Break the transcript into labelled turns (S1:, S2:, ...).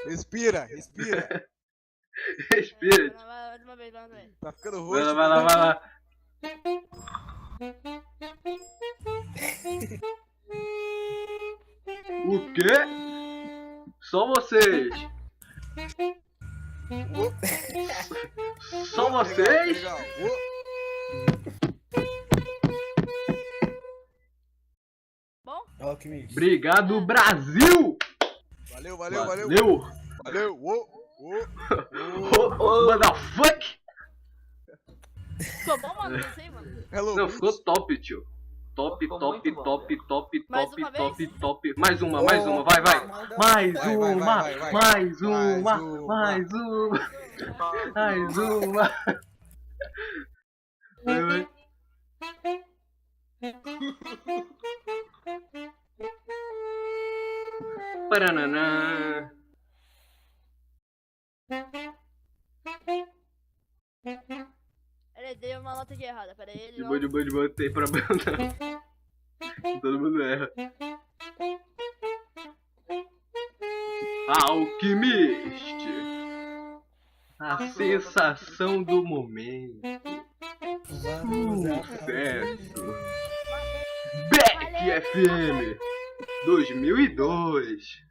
S1: Respira, respira.
S2: Respira.
S3: Vai de uma vez, vai de uma vez.
S1: Tá ficando
S2: Vai lá,
S1: roxo.
S2: vai lá, vai lá. O quê? Só vocês. Só vocês?
S1: Legal.
S3: Bom?
S4: Alquimista.
S2: Obrigado, Brasil!
S1: Valeu, valeu, valeu.
S2: Valeu!
S1: Valeu.
S2: Motherfuck!
S3: Ficou bom, mano? Não sei, mano.
S1: Hello.
S2: Não, ficou top, tio. Top,
S5: Ficou
S2: top,
S5: muito bom,
S2: top, top,
S3: Mais
S2: top,
S3: uma
S2: top,
S3: vez?
S2: top. Mais uma, vai, vai. Mais
S1: Vai,
S2: uma,
S1: vai.
S2: mais uma,
S1: Mais
S2: mais uma, mais uma. Vai, vai. Paranana.
S3: Ele deu uma nota aqui errada, pera aí. Ele
S2: De boa, tem problema não. Todo mundo erra. Alquimista. A sensação do momento. Sucesso. Beck FM 2002.